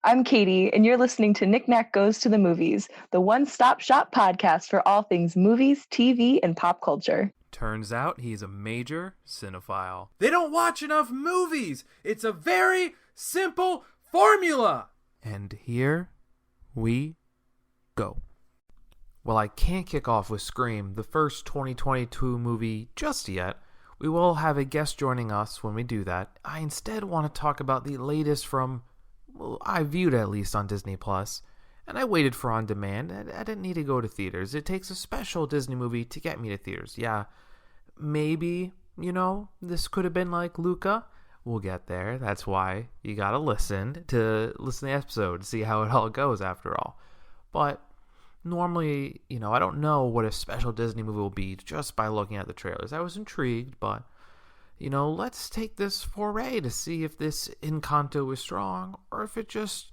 I'm Katie, and you're listening to Knick Knack Goes to the Movies, the one-stop shop podcast for all things movies, TV, and pop culture. Turns out he's a major cinephile. They don't watch enough movies! It's a very simple formula! And here we go. Well, I can't kick off with Scream, the first 2022 movie, just yet. We will have a guest joining us when we do that. I instead want to talk about the latest from, well, I viewed at least on Disney+, and I waited for on demand. I didn't need to go to theaters. It takes a special Disney movie to get me to theaters. Yeah, maybe, this could have been like Luca. We'll get there. That's why you gotta listen to the episode, see how it all goes after all. But normally, I don't know what a special Disney movie will be just by looking at the trailers. I was intrigued, but, let's take this foray to see if this Encanto is strong or if it just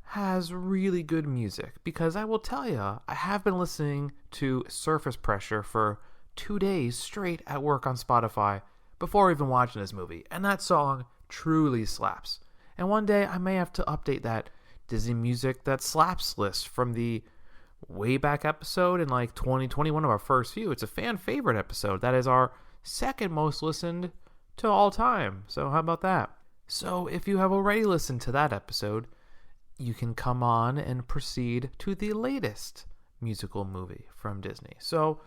has really good music. Because I will tell you, I have been listening to Surface Pressure for 2 days straight at work on Spotify before even watching this movie, and that song truly slaps. And one day I may have to update that Disney Music That Slaps list from the way back episode in 2020, one of our first few. It's a fan favorite episode. That is our second most listened to all time. So how about that? So if you have already listened to that episode, you can come on and proceed to the latest musical movie from Disney. So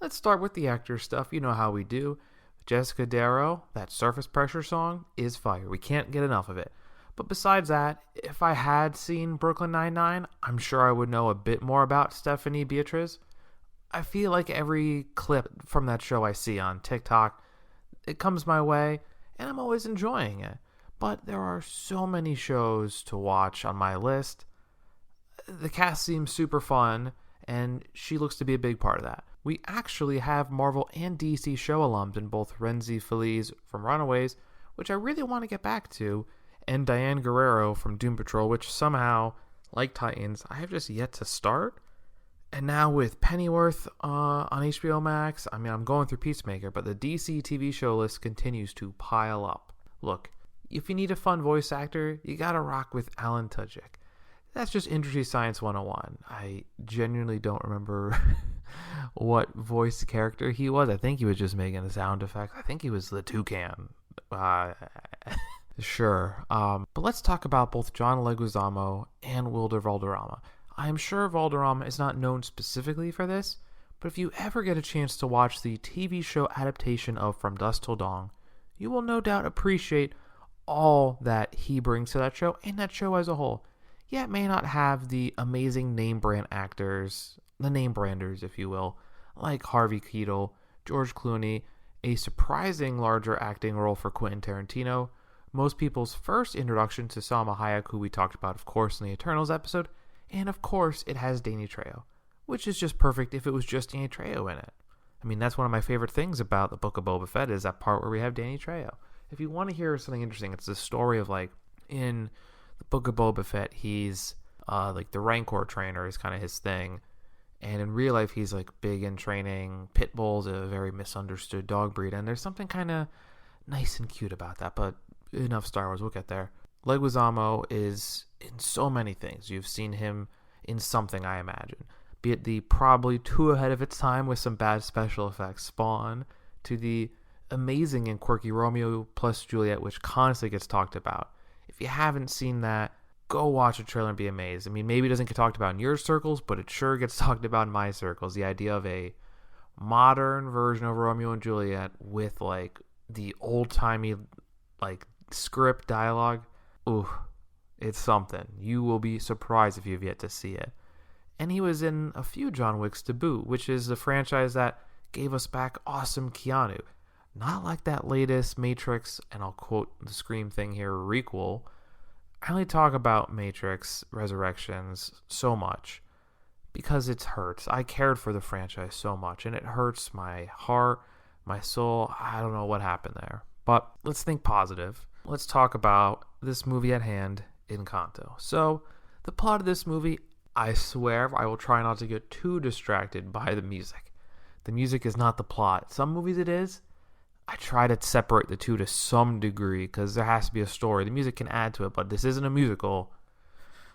let's start with the actor stuff. You know how we do. Jessica Darrow, that Surface Pressure song is fire. We can't get enough of it. But besides that, if I had seen Brooklyn Nine-Nine, I'm sure I would know a bit more about Stephanie Beatriz. I feel like every clip from that show I see on TikTok, it comes my way, and I'm always enjoying it. But there are so many shows to watch on my list. The cast seems super fun, and she looks to be a big part of that. We actually have Marvel and DC show alums in both Renzi Feliz from Runaways, which I really want to get back to, and Diane Guerrero from Doom Patrol, which somehow, like Titans, I have just yet to start. And now with Pennyworth on HBO Max, I'm going through Peacemaker, but the DC TV show list continues to pile up. Look, if you need a fun voice actor, you gotta rock with Alan Tudyk. That's just Industry Science 101. I genuinely don't remember what voice character he was. I think he was just making a sound effect. I think he was the toucan. Sure. But let's talk about both John Leguizamo and Wilder Valderrama. I am sure Valderrama is not known specifically for this, but if you ever get a chance to watch the TV show adaptation of From Dusk Till Dawn, you will no doubt appreciate all that he brings to that show and that show as a whole. Yeah, it may not have the amazing name brand actors, the name branders, if you will, like Harvey Keitel, George Clooney, a surprising larger acting role for Quentin Tarantino, most people's first introduction to Salma Hayek, who we talked about, of course, in the Eternals episode, and of course, it has Danny Trejo, which is just perfect if it was just Danny Trejo in it. That's one of my favorite things about the Book of Boba Fett is that part where we have Danny Trejo. If you want to hear something interesting, it's the story of, in the Book of Boba Fett, he's, the Rancor trainer is kind of his thing, and in real life, he's, big in training pit bulls, a very misunderstood dog breed, and there's something kind of nice and cute about that, but enough Star Wars, we'll get there. Leguizamo is in so many things. You've seen him in something, I imagine. Be it the probably too ahead of its time with some bad special effects Spawn, to the amazing and quirky Romeo plus Juliet, which constantly gets talked about. If you haven't seen that, go watch a trailer and be amazed. Maybe it doesn't get talked about in your circles, but it sure gets talked about in my circles. The idea of a modern version of Romeo and Juliet with, the old-timey, script dialogue. Ooh, it's something. You will be surprised if you've yet to see it. And he was in a few John Wicks to boot, which is the franchise that gave us back awesome Keanu. Not like that latest Matrix, and I'll quote the Scream thing here, requel. I only talk about Matrix Resurrections so much because it hurts. I cared for the franchise so much, and it hurts my heart, my soul. I don't know what happened there. But let's think positive. Let's talk about this movie at hand, Encanto. So, the plot of this movie, I swear I will try not to get too distracted by the music. The music is not the plot. Some movies it is. I try to separate the two to some degree because there has to be a story. The music can add to it, but this isn't a musical.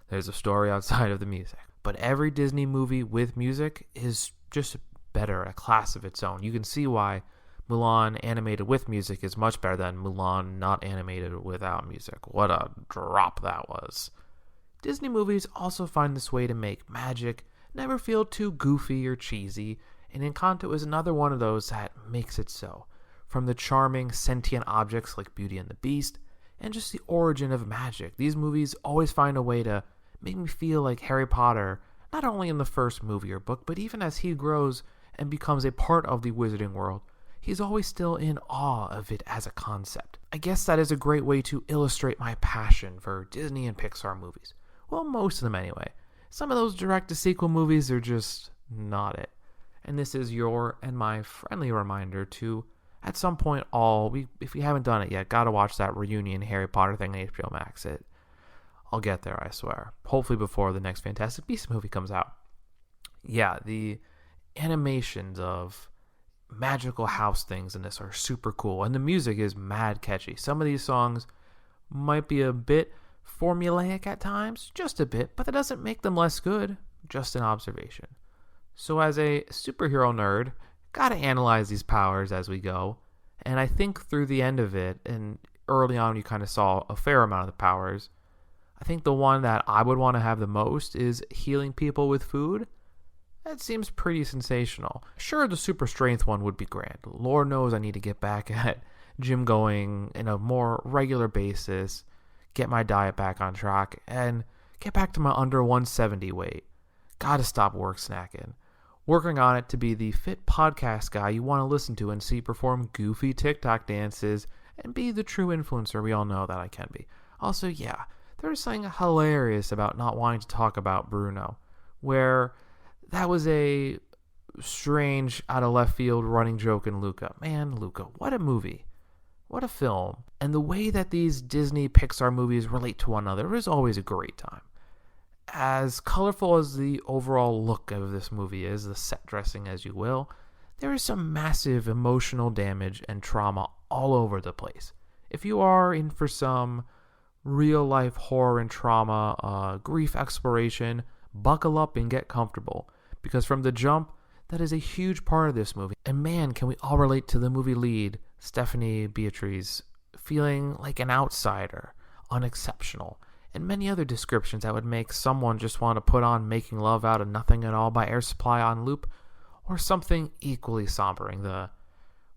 There's a story outside of the music. But every Disney movie with music is just better, a class of its own. You can see why Mulan animated with music is much better than Mulan not animated without music. What a drop that was. Disney movies also find this way to make magic never feel too goofy or cheesy, and Encanto is another one of those that makes it so. From the charming, sentient objects like Beauty and the Beast, and just the origin of magic, these movies always find a way to make me feel like Harry Potter, not only in the first movie or book, but even as he grows and becomes a part of the wizarding world, he's always still in awe of it as a concept. I guess that is a great way to illustrate my passion for Disney and Pixar movies. Well, most of them anyway. Some of those direct-to-sequel movies are just not it. And this is your and my friendly reminder to, at some point, if we haven't done it yet, gotta watch that reunion Harry Potter thing on HBO Max. I'll get there, I swear. Hopefully before the next Fantastic Beasts movie comes out. Yeah, the animations of magical house things in this are super cool, and the music is mad catchy. Some of these songs might be a bit formulaic at times, just a bit, but that doesn't make them less good, just an observation. So as a superhero nerd, gotta analyze these powers as we go, and I think through the end of it, and early on you kind of saw a fair amount of the powers, I think the one that I would want to have the most is healing people with food. That seems pretty sensational. Sure, the super strength one would be grand. Lord knows I need to get back at gym going in a more regular basis, get my diet back on track, and get back to my under 170 weight. Gotta stop work snacking. Working on it to be the fit podcast guy you want to listen to and see perform goofy TikTok dances and be the true influencer we all know that I can be. Also, yeah, there's something hilarious about not wanting to talk about Bruno, where that was a strange, out of left field running joke in Luca. Man, Luca, what a movie. What a film. And the way that these Disney Pixar movies relate to one another is always a great time. As colorful as the overall look of this movie is, the set dressing as you will, there is some massive emotional damage and trauma all over the place. If you are in for some real life horror and trauma, grief exploration, buckle up and get comfortable. Because from the jump, that is a huge part of this movie. And man, can we all relate to the movie lead, Stephanie Beatriz, feeling like an outsider, unexceptional, and many other descriptions that would make someone just want to put on Making Love Out of Nothing at All by Air Supply on loop, or something equally sombering. The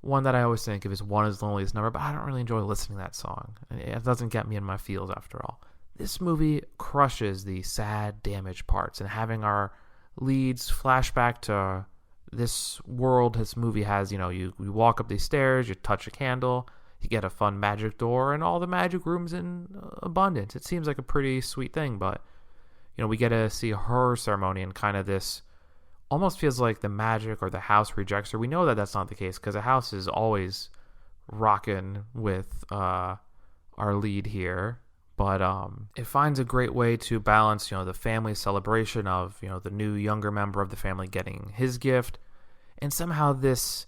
one that I always think of is One Is the Loneliest Number, but I don't really enjoy listening to that song. It doesn't get me in my feels after all. This movie crushes the sad, damaged parts, and having our leads flashback to this world this movie has, you walk up these stairs, you touch a candle, you get a fun magic door, and all the magic rooms in abundance. It seems like a pretty sweet thing, but, we get to see her ceremony and kind of this almost feels like the magic or the house rejects her. We know that that's not the case because the house is always rocking with our lead here. But it finds a great way to balance, the family celebration of, the new younger member of the family getting his gift. And somehow this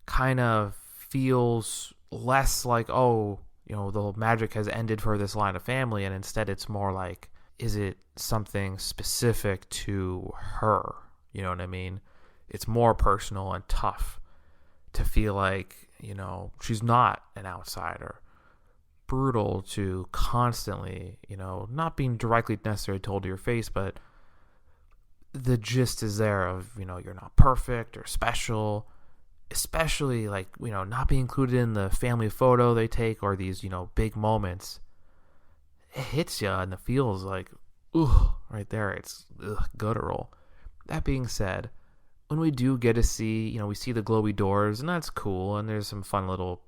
kind of feels less like, the magic has ended for this line of family. And instead it's more like, is it something specific to her? You know what I mean? It's more personal and tough to feel like, she's not an outsider. Brutal to constantly, not being directly necessarily told to your face, but the gist is there of, you're not perfect or special, especially like, not being included in the family photo they take or these, big moments. It hits you and it feels like, ugh, right there. It's guttural. That being said, when we do get to see, we see the glowy doors, and that's cool, and there's some fun little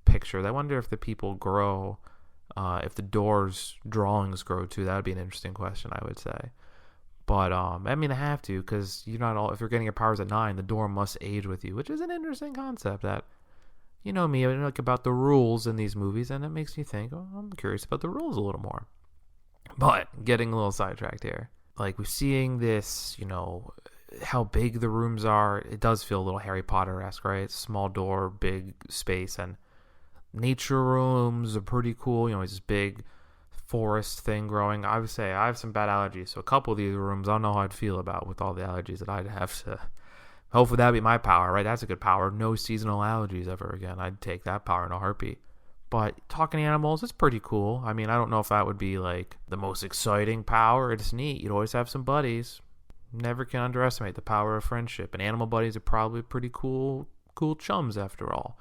pictures. I wonder if the people grow, if the doors drawings grow too. That would be an interesting question, I would say. But I have to, because if you're getting your powers at 9, the door must age with you, which is an interesting concept that, me, I like about the rules in these movies, and it makes me think, I'm curious about the rules a little more. But getting a little sidetracked here. Like, we're seeing this, how big the rooms are. It does feel a little Harry Potter-esque, right? Small door, big space, and nature rooms are pretty cool. It's this big forest thing growing. I would say I have some bad allergies, so a couple of these rooms I don't know how I'd feel about with all the allergies that I'd have to. Hopefully that'd be my power, right? That's a good power. No seasonal allergies ever again. I'd take that power in a heartbeat. But talking to animals is pretty cool. I mean, I don't know if that would be like the most exciting power. It's neat. You'd always have some buddies. Never can underestimate the power of friendship. And animal buddies are probably pretty cool chums after all.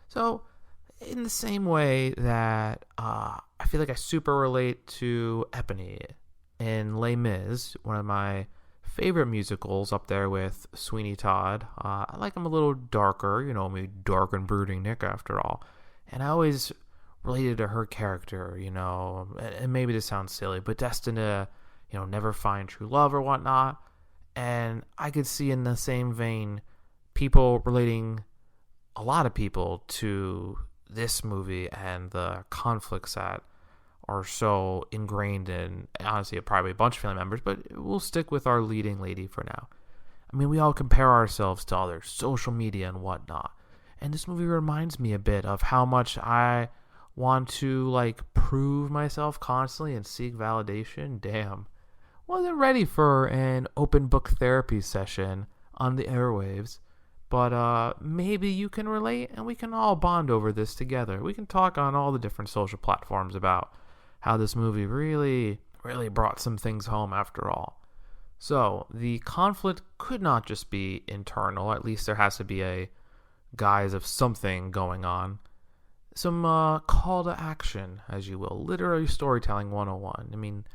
So, in the same way that I feel like I super relate to Epony in Les Mis, one of my favorite musicals up there with Sweeney Todd. I like him a little darker, me, dark and brooding Nick after all. And I always related to her character, and maybe this sounds silly, but destined to, never find true love or whatnot. And I could see in the same vein people relating, a lot of people, to this movie and the conflicts that are so ingrained in, honestly, probably a bunch of family members, but we'll stick with our leading lady for now. I mean, we all compare ourselves to others, social media and whatnot. And this movie reminds me a bit of how much I want to, prove myself constantly and seek validation. Damn. Wasn't ready for an open book therapy session on the airwaves. But maybe you can relate and we can all bond over this together. We can talk on all the different social platforms about how this movie really, really brought some things home after all. So, the conflict could not just be internal. At least there has to be a guise of something going on. Some call to action, as you will. Literary storytelling 101. I mean,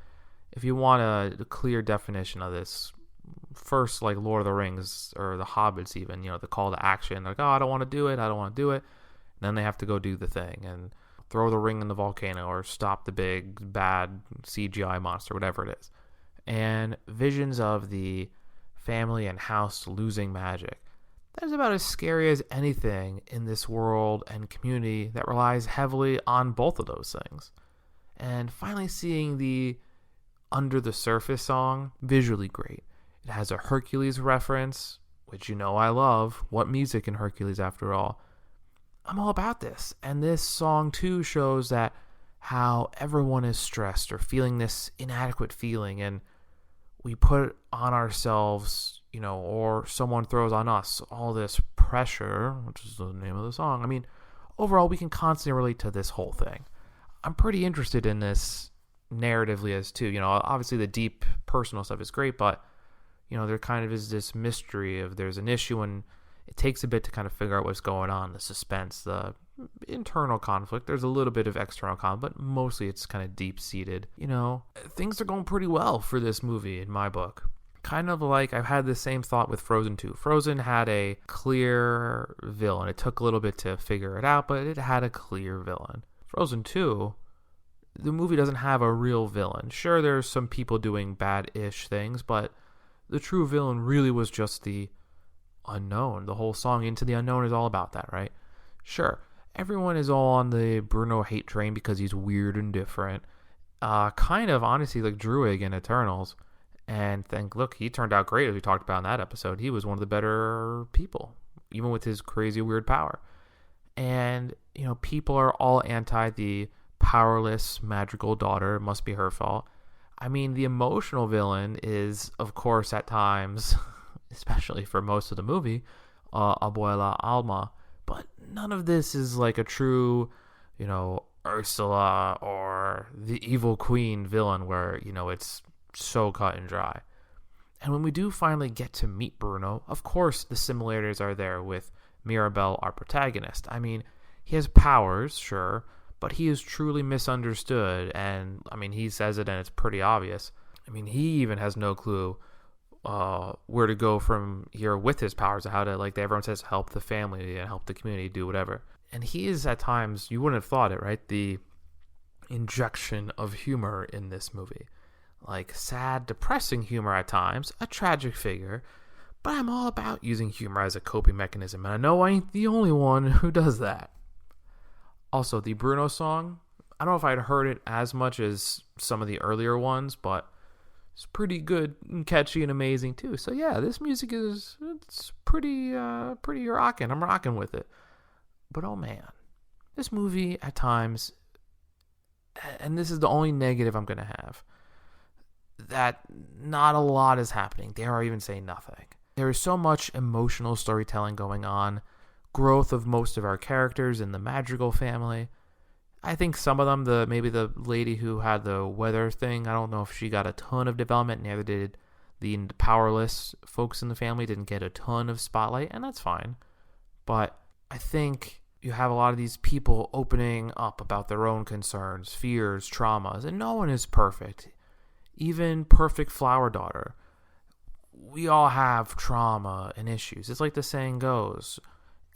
if you want a clear definition of this, first, like Lord of the Rings or the Hobbits even, the call to action. Like, oh, I don't want to do it. And then they have to go do the thing and throw the ring in the volcano or stop the big, bad CGI monster, whatever it is. And visions of the family and house losing magic. That is about as scary as anything in this world and community that relies heavily on both of those things. And finally seeing the Under the Surface song, visually great. It has a Hercules reference, which I love. What music in Hercules after all? I'm all about this. And this song too shows that how everyone is stressed or feeling this inadequate feeling, and we put on ourselves, or someone throws on us all this pressure, which is the name of the song. I mean, overall, we can constantly relate to this whole thing. I'm pretty interested in this narratively as too. Obviously the deep personal stuff is great, but there kind of is this mystery of there's an issue and it takes a bit to kind of figure out what's going on, the suspense, the internal conflict. There's a little bit of external conflict, but mostly it's kind of deep-seated. Things are going pretty well for this movie in my book. Kind of like I've had the same thought with Frozen 2. Frozen had a clear villain. It took a little bit to figure it out, but it had a clear villain. Frozen 2, the movie doesn't have a real villain. Sure, there's some people doing bad-ish things, but the true villain really was just the unknown. The whole song Into the Unknown is all about that, right? Sure, everyone is all on the Bruno hate train because he's weird and different. Kind of, honestly, like Druig in Eternals. And look, he turned out great, as we talked about in that episode. He was one of the better people, even with his crazy, weird power. And, people are all anti the powerless, magical daughter. It must be her fault. I mean, the emotional villain is, of course, at times, especially for most of the movie, Abuela Alma. But none of this is like a true, Ursula or the evil queen villain where, it's so cut and dry. And when we do finally get to meet Bruno, of course the similarities are there with Mirabel, our protagonist. I mean, he has powers, sure, but he is truly misunderstood, and I mean, he says it and it's pretty obvious. I mean, he even has no clue where to go from here with his powers, how to, like everyone says, help the family and help the community, do whatever. And he is at times, you wouldn't have thought it, right? The injection of humor in this movie. Like sad, depressing humor at times, a tragic figure, but I'm all about using humor as a coping mechanism, and I know I ain't the only one who does that. Also, the Bruno song, I don't know if I'd heard it as much as some of the earlier ones, but it's pretty good and catchy and amazing too. So yeah, this music it's pretty rocking. I'm rocking with it. But oh man, this movie at times and this is the only negative I'm going to have, that not a lot is happening. Dare I even say nothing. There is so much emotional storytelling going on, growth of most of our characters in the Madrigal family. I think some of them, maybe the lady who had the weather thing, I don't know if she got a ton of development, neither did the powerless folks in the family, didn't get a ton of spotlight, and that's fine. But I think you have a lot of these people opening up about their own concerns, fears, traumas, and no one is perfect. Even perfect flower daughter. We all have trauma and issues. It's like the saying goes,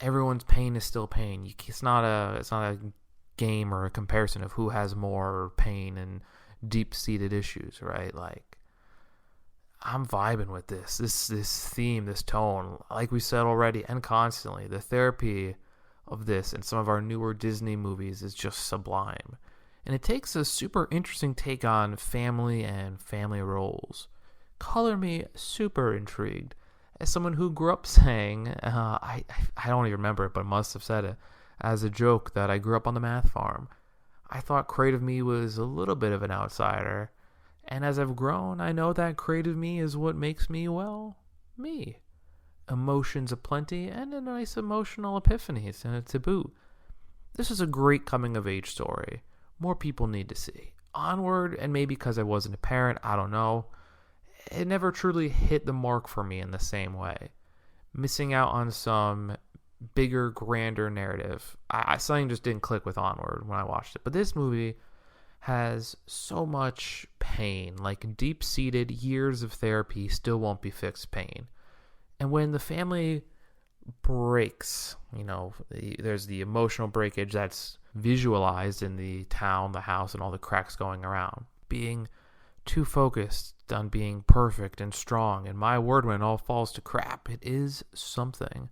everyone's pain is still pain. It's not a game or a comparison of who has more pain and deep-seated issues, right? Like, I'm vibing with this theme, this tone. Like we said already, and constantly, the therapy of this and some of our newer Disney movies is just sublime. And it takes a super interesting take on family and family roles. Color me super intrigued. As someone who grew up saying, I don't even remember it, but must have said it as a joke, that I grew up on the math farm. I thought creative me was a little bit of an outsider. And as I've grown, I know that creative me is what makes me, well, me. Emotions aplenty and a nice emotional epiphany to boot. This is a great coming-of-age story. More people need to see. Onward, and maybe because I wasn't a parent, I don't know, it never truly hit the mark for me in the same way. Missing out on some bigger, grander narrative. Something just didn't click with Onward when I watched it. But this movie has so much pain, like deep-seated years of therapy still won't be fixed pain. And when the family breaks, there's the emotional breakage that's visualized in the town, the house, and all the cracks going around. Being too focused on being perfect and strong, and my word, when it all falls to crap, it is something.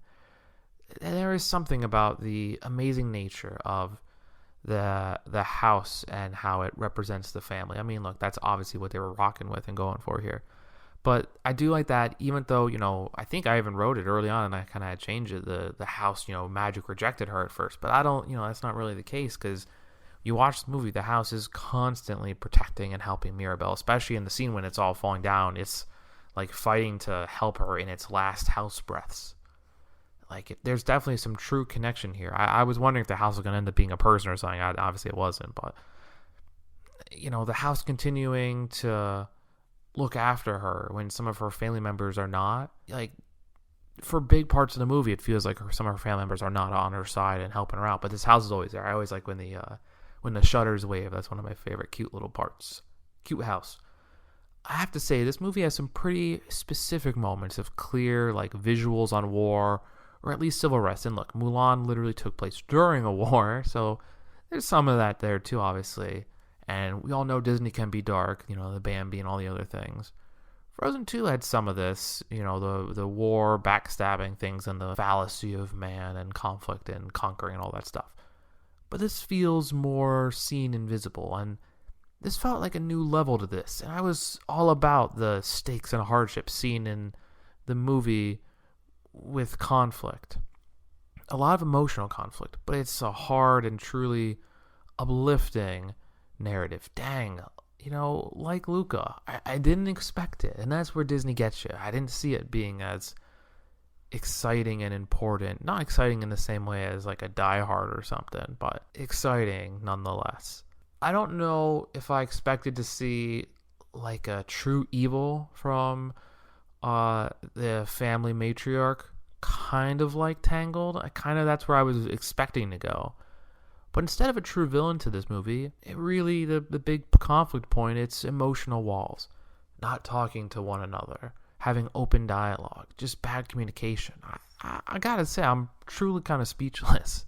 There is something about the amazing nature of the house and how it represents the family. I mean, look, that's obviously what they were rocking with and going for here. But I do like that, even though, I think I even wrote it early on and I kind of had changed it. The house, Magic rejected her at first. But I don't, that's not really the case, because you watch the movie, the house is constantly protecting and helping Mirabelle, especially in the scene when it's all falling down. It's like fighting to help her in its last house breaths. Like, there's definitely some true connection here. I was wondering if the house was going to end up being a person or something. Obviously it wasn't. But, the house continuing to look after her when some of her family members are not. Like, for big parts of the movie, it feels like some of her family members are not on her side and helping her out. But this house is always there. I always like when the shutters wave. That's one of my favorite cute little parts. Cute house. I have to say, this movie has some pretty specific moments of clear, like, visuals on war, or at least civil unrest. And look, Mulan literally took place during a war, so there's some of that there too, obviously. And we all know Disney can be dark, the Bambi and all the other things. Frozen 2 had some of this, the war, backstabbing things, and the fallacy of man and conflict and conquering and all that stuff. But this feels more seen and visible, and this felt like a new level to this. And I was all about the stakes and hardships seen in the movie with conflict. A lot of emotional conflict, but it's a hard and truly uplifting narrative. Dang, like Luca, I didn't expect it, and that's where Disney gets you. I didn't see it being as exciting and important. Not exciting in the same way as like a Die Hard or something, but exciting nonetheless. I don't know if I expected to see like a true evil from the family matriarch, kind of like Tangled. That's where I was expecting to go. But instead of a true villain to this movie, it really, the big conflict point, it's emotional walls. Not talking to one another, having open dialogue, just bad communication. I gotta say, I'm truly kind of speechless.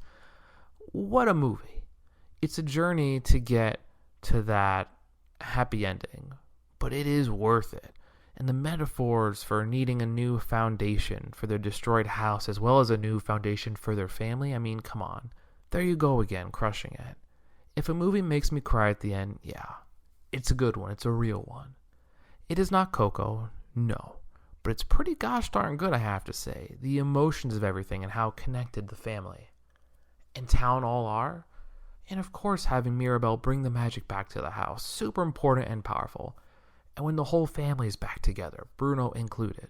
What a movie. It's a journey to get to that happy ending, but it is worth it. And the metaphors for needing a new foundation for their destroyed house, as well as a new foundation for their family, I mean, come on. There you go again, crushing it. If a movie makes me cry at the end, yeah, it's a good one. It's a real one. It is not Coco, no, but it's pretty gosh darn good, I have to say. The emotions of everything and how connected the family and town all are. And of course, having Mirabelle bring the magic back to the house, super important and powerful. And when the whole family is back together, Bruno included.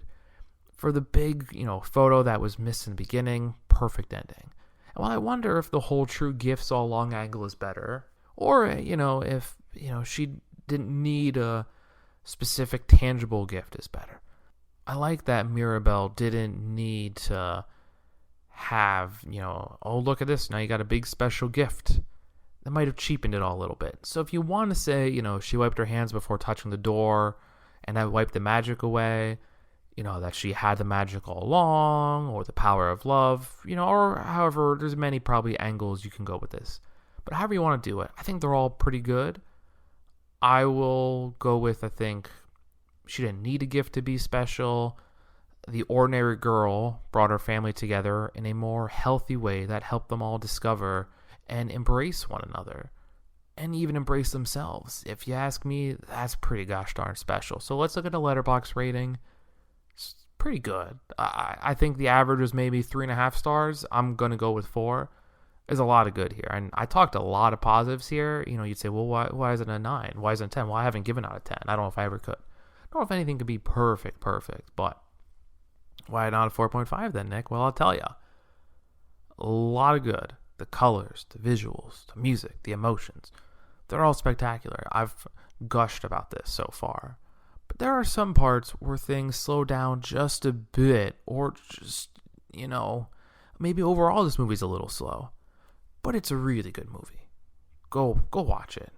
For the big, photo that was missed in the beginning, perfect ending. And while I wonder if the whole true gifts all long angle is better, or, if, she didn't need a specific tangible gift is better. I like that Mirabelle didn't need to have, oh, look at this, now you got a big special gift. That might have cheapened it all a little bit. So if you want to say, she wiped her hands before touching the door and that wiped the magic away, that she had the magic all along, or the power of love, or however, there's many probably angles you can go with this. But however you want to do it, I think they're all pretty good. I will go with, I think, she didn't need a gift to be special. The ordinary girl brought her family together in a more healthy way that helped them all discover and embrace one another, and even embrace themselves. If you ask me, that's pretty gosh darn special. So let's look at the Letterboxd rating. It's pretty good. I think the average was maybe 3.5 stars. I'm going to go with 4. There's a lot of good here. And I talked a lot of positives here. You'd say, well, why is it a 9? Why isn't it a 10? Well, I haven't given out a 10. I don't know if I ever could. I don't know if anything could be perfect, but why not a 4.5 then, Nick? Well, I'll tell you. A lot of good. The colors, the visuals, the music, the emotions. They're all spectacular. I've gushed about this so far. But there are some parts where things slow down just a bit, or just, maybe overall this movie's a little slow. But it's a really good movie. Go watch it.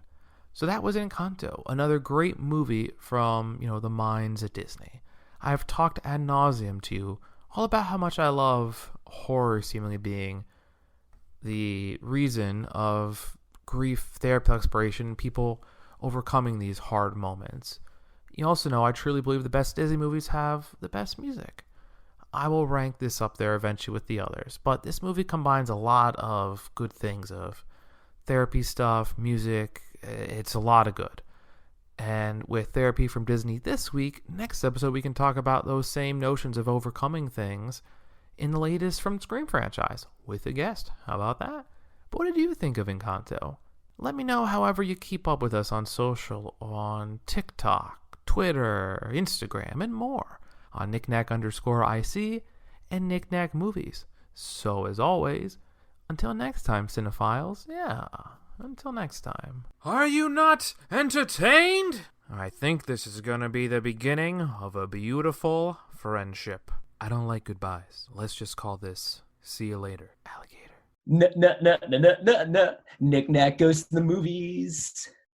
So that was Encanto, another great movie from, the minds at Disney. I've talked ad nauseum to you all about how much I love horror seemingly being the reason of grief, therapy, exploration, people overcoming these hard moments. You also know I truly believe the best Disney movies have the best music. I will rank this up there eventually with the others, but this movie combines a lot of good things, of therapy stuff, music. It's a lot of good. And with therapy from Disney this week, next episode we can talk about those same notions of overcoming things in the latest from the Scream franchise with a guest. How about that? But what did you think of Encanto? Let me know however you keep up with us on social, on TikTok, Twitter, Instagram, and more, on knickknack_IC and Knickknack Movies. So as always, until next time, cinephiles, until next time. Are you not entertained? I think this is gonna be the beginning of a beautiful friendship. I don't like goodbyes. Let's just call this see you later, alligator. Knickknack goes to the movies.